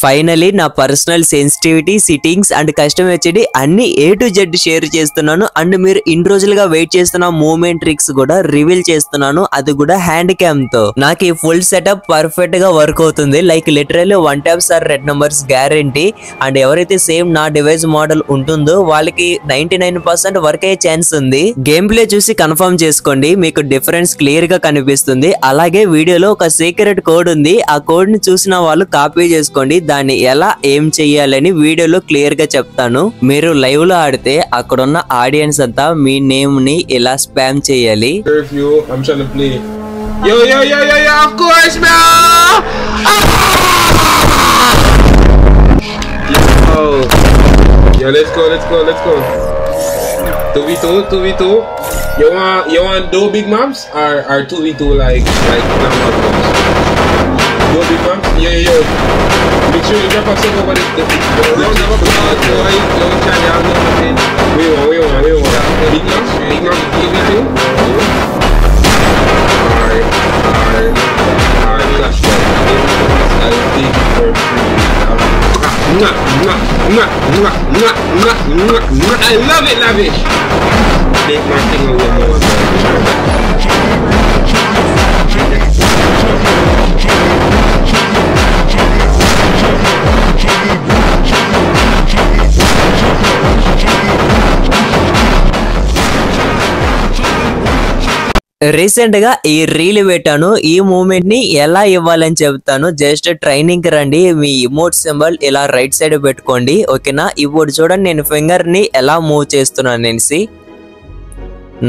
Finally నా personal sensitivity settings and custom HD అన్ని A to Z share చేస్తున్నాను. And మీరు ఇన్ని రోజులుగా వెయిట్ చేస్తున్న మూవ్మెంట్ ట్రిక్స్ కూడా రివీల్ చేస్తున్నాను, అది కూడా హ్యాండ్ క్యామ్ తో. నాకు ఈ ఫుల్ సెటప్ పర్ఫెక్ట్ గా వర్క్ అవుతుంది. Like literally 1 taps or red numbers guarantee. And ఎవరైతే సేమ్ నా డివైస్ మోడల్ ఉంటుందో వాళ్ళకి 99% వర్క్ అయ్యే ఛాన్స్ ఉంది. గేమ్ ప్లే చూసి కన్ఫర్మ్ చేసుకోండి, మీకు డిఫరెన్స్ క్లియర్ గా కనిపిస్తుంది. అలాగే వీడియోలో ఒక సీక్రెట్ కోడ్ ఉంది, ఆ కోడ్ ని చూసిన వాళ్ళు కాపీ చేసుకోండి. దాన్ని ఎలా ఏం చెయ్యాలని వీడియోలో క్లియర్ గా చెప్తాను. మీరు లైవ్ లో ఆడితే అక్కడున్న ఆడియన్స్ అంతా మీ నేమ్ ని ఇలా స్పామ్ చేయాలి. You want do big maps or 2v2 like normal maps? Do big maps? Yo. Make sure you drop a sub over the don't have a blood, don't try to have nothing. We want. Big maps, 2v2? Alright, flash back. I'll take it for free. I love it, Lavish. Make my thing a little more. Recent గా ఈ reel పెట్టాను, ఈ moment ని ఎలా ఇవ్వాలని చెప్తాను. Just training కి రండి, మీ ఇమోట్ సింబల్ ఇలా రైట్ సైడ్ పెట్టుకోండి, ఓకేనా. ఇప్పుడు చూడండి నేను ఫింగర్ ని ఎలా మూవ్ చేస్తున్నాను అనేసి.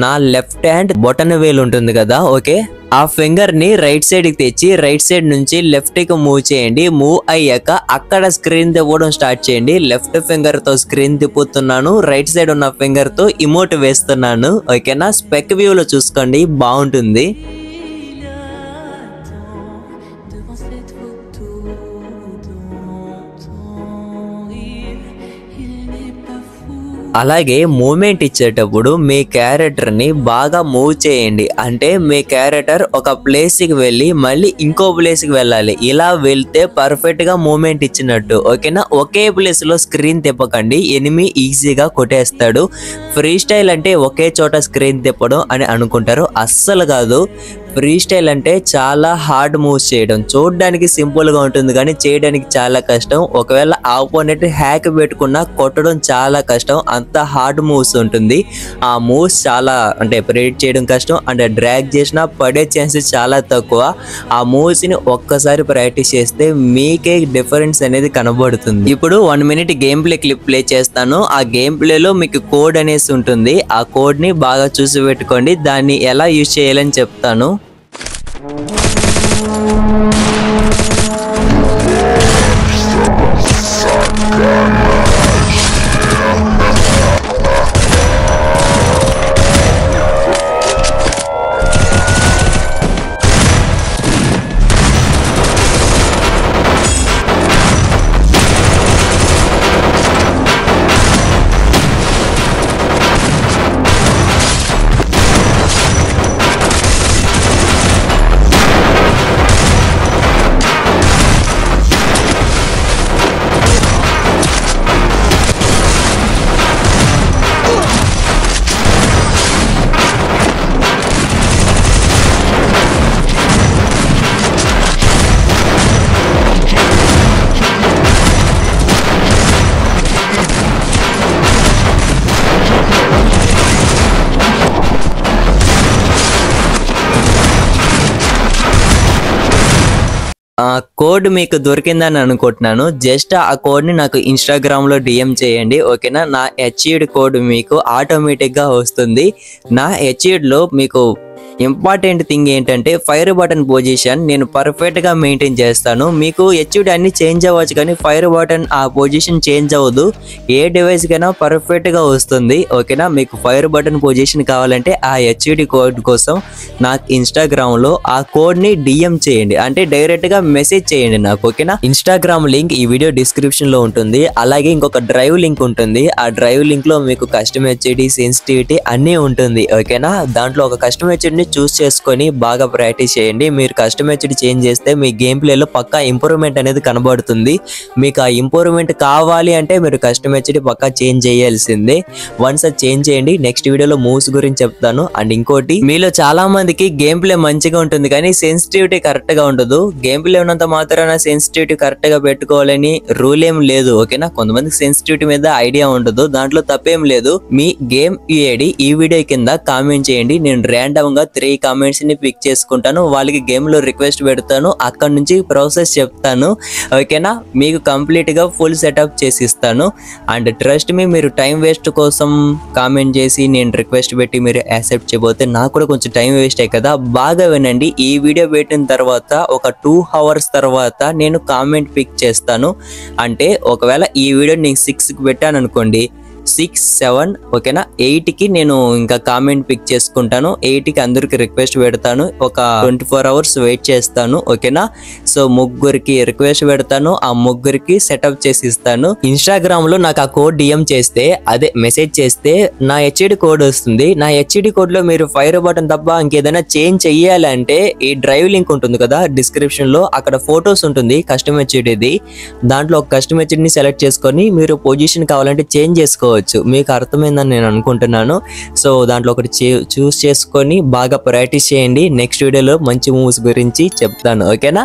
నా లెఫ్ట్ హ్యాండ్ బొటన్ వేలు ఉంటుంది కదా, ఓకే, ఆ ఫింగర్ ని రైట్ సైడ్ కి తెచ్చి రైట్ సైడ్ నుంచి లెఫ్ట్ కి మూవ్ చేయండి. మూవ్ అయ్యాక అక్కడ స్క్రీన్ తిప్పడం స్టార్ట్ చేయండి. లెఫ్ట్ ఫింగర్ తో స్క్రీన్ తిప్పుతున్నాను, రైట్ సైడ్ ఉన్న ఫింగర్ తో ఇమోట్ వేస్తున్నాను, ఓకేనా. స్పెక్ వ్యూ లో చూసుకోండి, బాగుంటుంది. అలాగే మూమెంట్ ఇచ్చేటప్పుడు మీ క్యారెక్టర్ ని బాగా మూవ్ చేయండి. అంటే మీ క్యారెక్టర్ ఒక ప్లేస్ కి వెళ్ళి మళ్ళీ ఇంకో ప్లేస్ కి వెళ్ళాలి. ఇలా వెళ్తే పర్ఫెక్ట్ గా మూమెంట్ ఇచ్చినట్టు, ఓకేనా. ఒకే ప్లేస్ లో స్క్రీన్ తిప్పకండి, ఎనిమి ఈజీగా కొట్టేస్తాడు. ఫ్రీ స్టైల్ అంటే ఒకే చోట స్క్రీన్ తిప్పడం అని అనుకుంటారు, అస్సలు కాదు. ఫ్రీ స్టైల్ అంటే చాలా హార్డ్ మూవ్స్ చేయడం. చూడడానికి సింపుల్ గా ఉంటుంది కానీ చేయడానికి చాలా కష్టం. ఒకవేళ ఆపోనెంట్ హ్యాక్ పెట్టుకున్నా కొట్టడం చాలా కష్టం, అంత హార్డ్ మూవ్స్ ఉంటుంది. ఆ మూవ్స్ చాలా అంటే ప్రెడిక్ట్ చేయడం కష్టం. అంటే డ్రాగ్ చేసినా పడే ఛాన్సెస్ చాలా తక్కువ. ఆ మూవ్స్ ని ఒక్కసారి ప్రాక్టీస్ చేస్తే మీకే డిఫరెన్స్ అనేది కనబడుతుంది. ఇప్పుడు 1 minute game play clip play చేస్తాను. ఆ గేమ్ ప్లేలో మీకు కోడ్ అనేసి ఉంటుంది, ఆ కోడ్ ని బాగా చూసి పెట్టుకోండి. దాన్ని ఎలా యూజ్ చేయాలని చెప్తాను. ఆ కోడ్ మీకు దొరికిందని అనుకుంటున్నాను. జస్ట్ ఆ కోడ్ ని నాకు ఇన్స్టాగ్రామ్ లో DM చేయండి, ఓకేనా. నా హెచ్ఈడ్ కోడ్ మీకు ఆటోమేటిక్ గా వస్తుంది. నా హెచ్ఈడ్ లో మీకు ఇంపార్టెంట్ థింగ్ ఏంటంటే ఫైర్ బటన్ పొజిషన్ నేను పర్ఫెక్ట్ గా మెయింటైన్ చేస్తాను. మీకు హెచ్డి అన్ని చేంజ్ అవ్వచ్చు కానీ ఫైర్ బటన్ ఆ పొజిషన్ చేంజ్ అవ్వదు. ఏ డివైస్ కైనా పర్ఫెక్ట్ గా వస్తుంది, ఓకేనా. మీకు ఫైర్ బటన్ పొజిషన్ కావాలంటే ఆ హెచ్డి కోడ్ కోసం నాకు ఇన్స్టాగ్రామ్ లో ఆ కోడ్ ని DM చేయండి, అంటే డైరెక్ట్ గా మెసేజ్ చేయండి నాకు, ఓకేనా. ఇన్స్టాగ్రామ్ లింక్ ఈ వీడియో డిస్క్రిప్షన్ లో ఉంటుంది. అలాగే ఇంకొక డ్రైవ్ లింక్ ఉంటుంది. ఆ డ్రైవ్ లింక్ లో మీకు కస్టమ్ హెచ్డి సెన్సిటివిటీ అన్నీ ఉంటుంది, ఓకేనా. దాంట్లో ఒక కస్టమ్ హెచ్డి చూస్ చేసుకొని బాగా ప్రాక్టీస్ చేయండి. మీరు కస్టమైజ్డ్ చేంజ్ చేస్తే మీ గేమ్ ప్లేలో పక్కా ఇంప్రూవ్మెంట్ అనేది కనబడుతుంది. మీకు ఆ ఇంప్రూవ్మెంట్ కావాలి అంటే మీరు కస్టమైజ్డ్ పక్కా చేంజ్ చేయాల్సిందే. వన్స్ అది చేంజ్ చేయండి. నెక్స్ట్ వీడియోలో మూవ్స్ గురించి చెప్తాను. అండ్ ఇంకోటి, మీలో చాలా మందికి గేమ్ ప్లే మంచిగా ఉంటుంది కానీ సెన్సిటివిటీ కరెక్ట్ గా ఉండదు. గేమ్ ప్లే ఉన్నంత మాత్రాన సెన్సిటివిటీ కరెక్ట్ గా పెట్టుకోవాలని రూల్ ఏం లేదు, ఓకేనా. కొంతమందికి సెన్సిటివిటీ మీద ఐడియా ఉండదు, దాంట్లో తప్పేం లేదు. మీ గేమ్ యూఐడి ఈ వీడియో కింద కామెంట్ చేయండి. నేను ర్యాండమ్ గా 3 కామెంట్స్ ని పిక్ చేసుకుంటాను, వాళ్ళకి గేమ్ లో రిక్వెస్ట్ పెడతాను, అక్కడ నుంచి ప్రాసెస్ చెప్తాను, ఓకేనా. మీకు కంప్లీట్ గా ఫుల్ సెటప్ చేసి ఇస్తాను. అండ్ ట్రస్ట్ మీ, మీరు టైం వేస్ట్ కోసం కామెంట్ చేసి నేను రిక్వెస్ట్ పెట్టి మీరు యాక్సెప్ట్ చేయబోతే నాకు కూడా కొంచెం టైం వేస్ట్ అయ్యి కదా. బాగా వినండి, ఈ వీడియో పెట్టిన తర్వాత ఒక 2 hours తర్వాత నేను కామెంట్ పిక్ చేస్తాను. అంటే ఒకవేళ ఈ వీడియో నేను 6కి పెట్టాను అనుకోండి, 6, 7 ఓకేనా, 8కి నేను ఇంకా కామెంట్ పిక్ చేసుకుంటాను. 8కి అందరికి రిక్వెస్ట్ పెడతాను. ఒక 24 hours వెయిట్ చేస్తాను, ఓకేనా. సో ముగ్గురికి రిక్వెస్ట్ పెడతాను, ఆ ముగ్గురికి సెటప్ చేసి ఇస్తాను. ఇన్స్టాగ్రామ్ లో నాకు ఆ కోడ్ డిఎం చేస్తే, అదే మెసేజ్ చేస్తే నా హెచ్డి కోడ్ వస్తుంది. నా హెచ్డి కోడ్ లో మీరు ఫైర్ బటన్ తప్ప ఇంకేదైనా చేంజ్ చెయ్యాలంటే ఈ డ్రైవ్ లింక్ ఉంటుంది కదా డిస్క్రిప్షన్ లో, అక్కడ ఫొటోస్ ఉంటుంది కస్టమైజ్డ్ది. దాంట్లో ఒక కస్టమైజ్డ్ని సెలెక్ట్ చేసుకొని మీరు పొజిషన్ కావాలంటే చేంజ్ చేసుకోవచ్చు. మీకు అర్థమైందని నేను అనుకుంటున్నాను. సో దాంట్లో ఒకటి చూస్ చేసుకొని బాగా ప్రాక్టీస్ చేయండి. నెక్స్ట్ వీడియోలో మంచి మూవ్స్ గురించి చెప్తాను, ఓకేనా.